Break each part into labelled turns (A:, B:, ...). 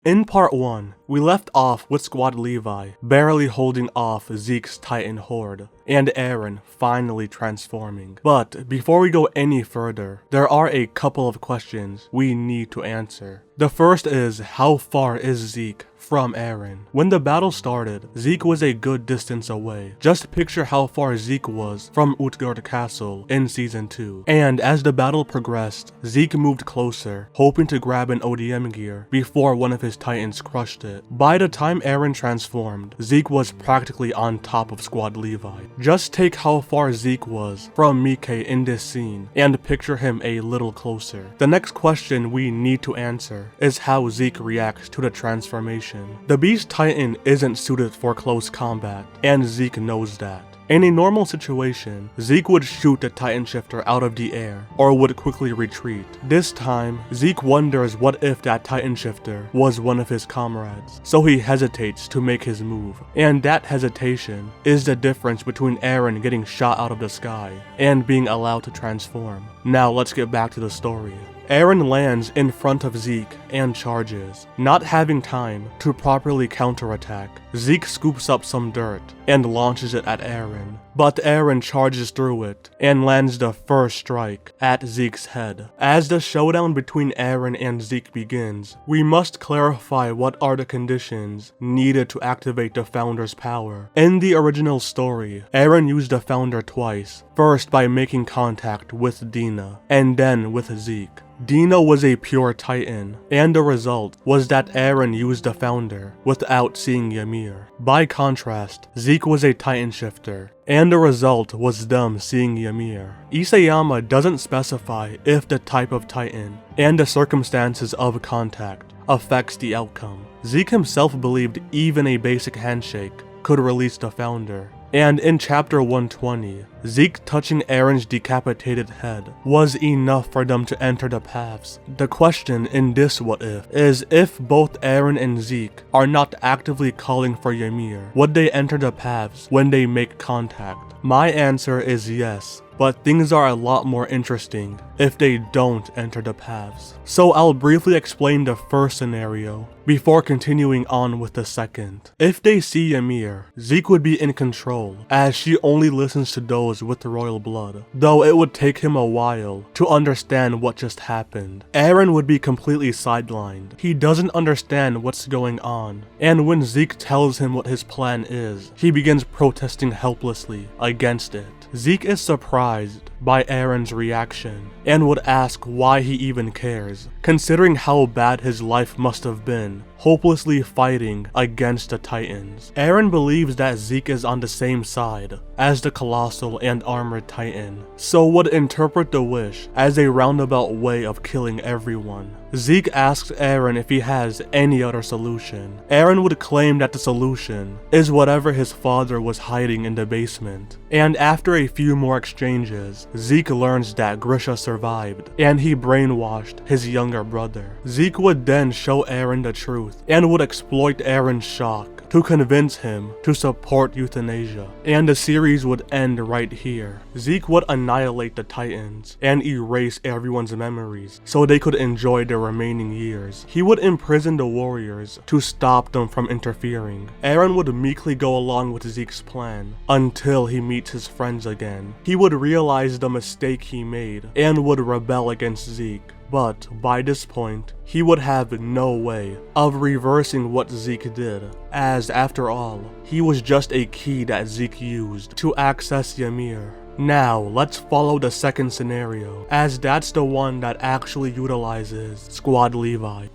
A: In part 1, we left off with Squad Levi barely holding off Zeke's Titan Horde, and Eren finally transforming. But before we go any further, there are a couple of questions we need to answer. The first is, how far is Zeke from Eren? When the battle started, Zeke was a good distance away. Just picture how far Zeke was from Utgard Castle in Season 2. And as the battle progressed, Zeke moved closer, hoping to grab an ODM gear before one of his titans crushed it. By the time Eren transformed, Zeke was practically on top of Squad Levi. Just take how far Zeke was from Mike in this scene, and picture him a little closer. The next question we need to answer is how Zeke reacts to the transformation. The Beast Titan isn't suited for close combat, and Zeke knows that. In a normal situation, Zeke would shoot the Titan Shifter out of the air, or would quickly retreat. This time, Zeke wonders what if that Titan Shifter was one of his comrades, so he hesitates to make his move. And that hesitation is the difference between Eren getting shot out of the sky and being allowed to transform. Now let's get back to the story. Eren lands in front of Zeke and charges. Not having time to properly counterattack, Zeke scoops up some dirt and launches it at Eren. But Eren charges through it and lands the first strike at Zeke's head. As the showdown between Eren and Zeke begins, we must clarify what are the conditions needed to activate the Founder's power. In the original story, Eren used the Founder twice, first by making contact with Dina, and then with Zeke. Dina was a pure Titan, and the result was that Eren used the Founder without seeing Ymir. By contrast, Zeke was a Titan Shifter, and the result was them seeing Ymir. Isayama doesn't specify if the type of Titan and the circumstances of contact affects the outcome. Zeke himself believed even a basic handshake could release the Founder. And in chapter 120, Zeke touching Eren's decapitated head was enough for them to enter the paths. The question in this what if is, if both Eren and Zeke are not actively calling for Ymir, would they enter the paths when they make contact? My answer is yes, but things are a lot more interesting if they don't enter the paths. So I'll briefly explain the first scenario before continuing on with the second. If they see Ymir, Zeke would be in control, as she only listens to those with the royal blood, though it would take him a while to understand what just happened. Eren would be completely sidelined. He doesn't understand what's going on, and when Zeke tells him what his plan is, he begins protesting helplessly against it. Zeke is surprised by Eren's reaction and would ask why he even cares, considering how bad his life must have been, hopelessly fighting against the Titans. Eren believes that Zeke is on the same side as the Colossal and Armored Titan, so would interpret the wish as a roundabout way of killing everyone. Zeke asks Eren if he has any other solution. Eren would claim that the solution is whatever his father was hiding in the basement. And after a few more exchanges, Zeke learns that Grisha survived, and he brainwashed his younger brother. Zeke would then show Eren the truth, and would exploit Eren's shock to convince him to support euthanasia, and the series would end right here. Zeke would annihilate the Titans and erase everyone's memories so they could enjoy their remaining years. He would imprison the warriors to stop them from interfering. Eren would meekly go along with Zeke's plan until he meets his friends again. He would realize the mistake he made and would rebel against Zeke. But by this point, he would have no way of reversing what Zeke did, as after all, he was just a key that Zeke used to access Ymir. Now, let's follow the second scenario, as that's the one that actually utilizes Squad Levi.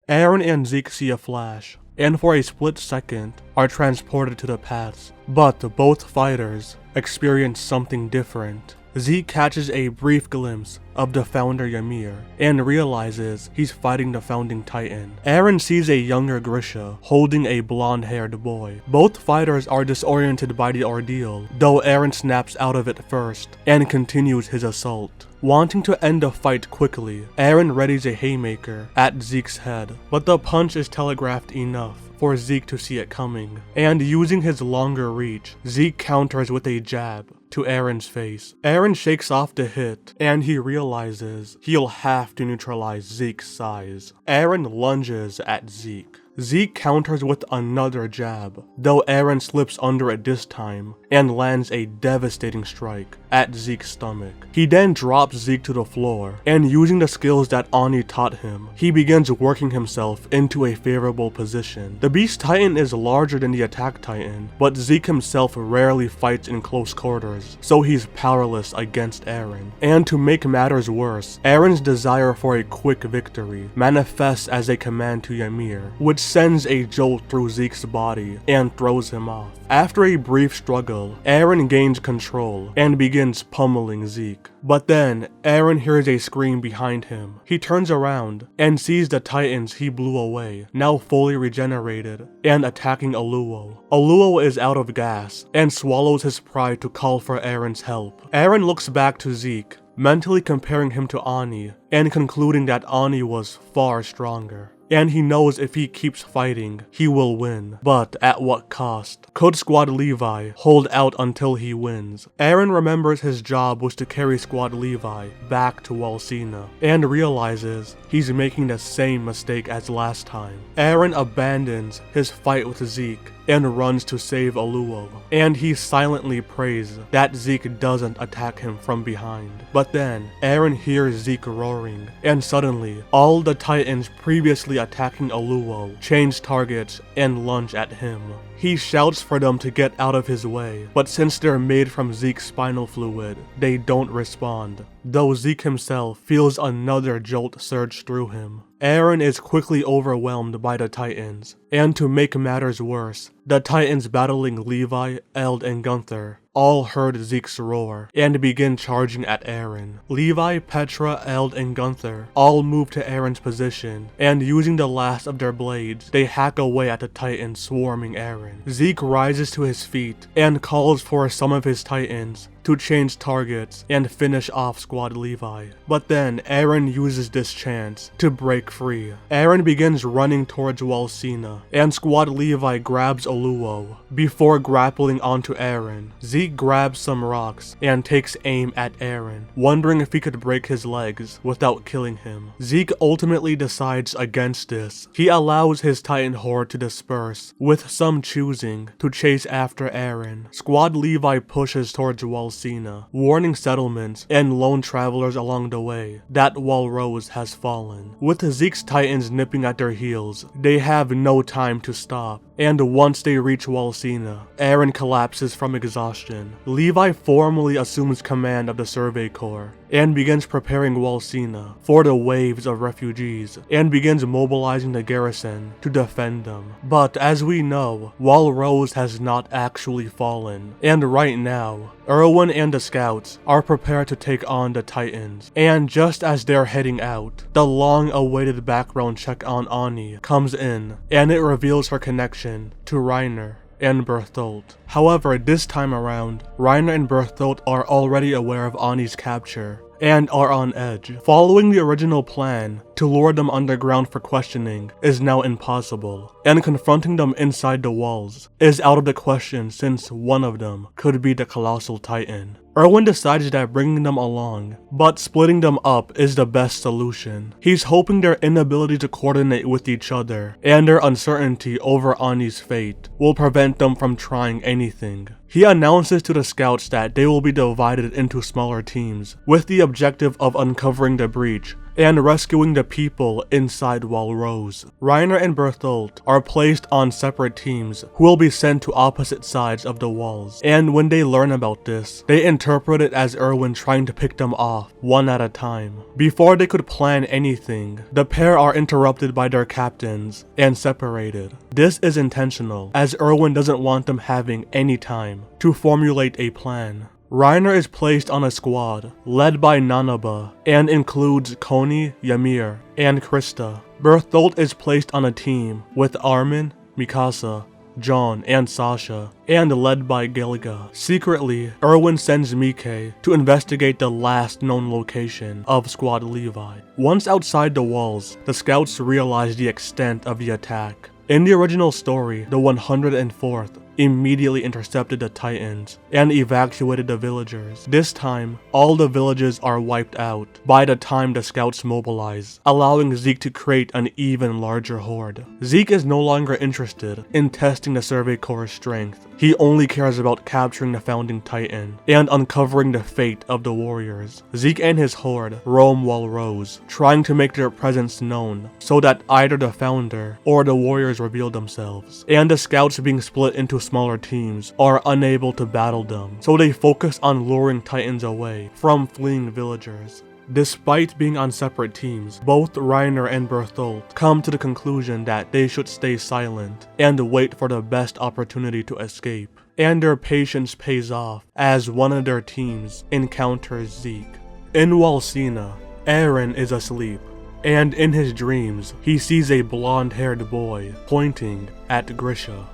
A: Eren and Zeke see a flash, and for a split second are transported to the paths, but both fighters experience something different. Zeke catches a brief glimpse of the Founder Ymir and realizes he's fighting the Founding Titan. Eren sees a younger Grisha holding a blonde-haired boy. Both fighters are disoriented by the ordeal, though Eren snaps out of it first and continues his assault. Wanting to end the fight quickly, Eren readies a haymaker at Zeke's head, but the punch is telegraphed enough for Zeke to see it coming, and using his longer reach, Zeke counters with a jab to Eren's face. Eren shakes off the hit, and he realizes he'll have to neutralize Zeke's size. Eren lunges at Zeke. Zeke counters with another jab, though Eren slips under it this time and lands a devastating strike at Zeke's stomach. He then drops Zeke to the floor, and using the skills that Ani taught him, he begins working himself into a favorable position. The Beast Titan is larger than the Attack Titan, but Zeke himself rarely fights in close quarters, so he's powerless against Eren. And to make matters worse, Eren's desire for a quick victory manifests as a command to Ymir, which sends a jolt through Zeke's body and throws him off. After a brief struggle, Eren gains control and begins pummeling Zeke. But then, Eren hears a scream behind him. He turns around and sees the Titans he blew away, now fully regenerated, and attacking Aluo. Aluo is out of gas and swallows his pride to call for Eren's help. Eren looks back to Zeke, mentally comparing him to Ani, and concluding that Ani was far stronger. And he knows if he keeps fighting, he will win. But at what cost? Could Squad Levi hold out until he wins? Eren remembers his job was to carry Squad Levi back to Walsina, and realizes he's making the same mistake as last time. Eren abandons his fight with Zeke and runs to save Aluo, and he silently prays that Zeke doesn't attack him from behind. But then, Eren hears Zeke roaring, and suddenly, all the Titans previously attacking Aluo change targets and lunge at him. He shouts for them to get out of his way, but since they're made from Zeke's spinal fluid, they don't respond, though Zeke himself feels another jolt surge through him. Eren is quickly overwhelmed by the Titans, and to make matters worse, the Titans battling Levi, Eld, and Gunther all heard Zeke's roar and begin charging at Eren. Levi, Petra, Eld, and Gunther all move to Eren's position, and using the last of their blades, they hack away at the Titans swarming Eren. Zeke rises to his feet and calls for some of his Titans to change targets and finish off Squad Levi. But then Eren uses this chance to break free. Eren begins running towards Walsina, and Squad Levi grabs Aluo before grappling onto Eren. Zeke grabs some rocks and takes aim at Eren, wondering if he could break his legs without killing him. Zeke ultimately decides against this. He allows his Titan Horde to disperse, with some choosing to chase after Eren. Squad Levi pushes towards Walsina, warning settlements and lone travelers along the way that Walrose has fallen. With Zeke's Titans nipping at their heels, they have no time to stop, and once they reach Walsina, Eren collapses from exhaustion. Levi formally assumes command of the Survey Corps and begins preparing Walsina for the waves of refugees and begins mobilizing the garrison to defend them. But as we know, Walrose has not actually fallen, and right now, Erwin and the scouts are prepared to take on the Titans. And just as they're heading out, the long-awaited background check on Ani comes in, and it reveals her connection to Reiner and Bertholdt. However, this time around, Reiner and Bertholdt are already aware of Ani's capture and are on edge. Following the original plan to lure them underground for questioning is now impossible, and confronting them inside the walls is out of the question since one of them could be the Colossal Titan. Erwin decides that bringing them along, but splitting them up is the best solution. He's hoping their inability to coordinate with each other and their uncertainty over Ani's fate will prevent them from trying anything. He announces to the scouts that they will be divided into smaller teams, with the objective of uncovering the breach and rescuing the people inside Walrose. Reiner and Bertholdt are placed on separate teams who will be sent to opposite sides of the walls, and when they learn about this, they interpret it as Erwin trying to pick them off one at a time. Before they could plan anything, the pair are interrupted by their captains and separated. This is intentional, as Erwin doesn't want them having any time to formulate a plan. Reiner is placed on a squad led by Nanaba and includes Coney, Ymir, and Krista. Bertholdt is placed on a team with Armin, Mikasa, John, and Sasha, and led by Gilga. Secretly, Erwin sends Mike to investigate the last known location of Squad Levi. Once outside the walls, the scouts realize the extent of the attack. In the original story, the 104th immediately intercepted the Titans and evacuated the villagers. This time, all the villages are wiped out by the time the scouts mobilize, allowing Zeke to create an even larger horde. Zeke is no longer interested in testing the Survey Corps' strength. He only cares about capturing the Founding Titan and uncovering the fate of the warriors. Zeke and his horde roam Walrose, trying to make their presence known so that either the Founder or the warriors reveal themselves, and the scouts being split into smaller teams are unable to battle them, so they focus on luring Titans away from fleeing villagers. Despite being on separate teams, both Reiner and Bertholdt come to the conclusion that they should stay silent and wait for the best opportunity to escape. And their patience pays off as one of their teams encounters Zeke. In Walsina, Eren is asleep, and in his dreams, he sees a blonde-haired boy pointing at Grisha.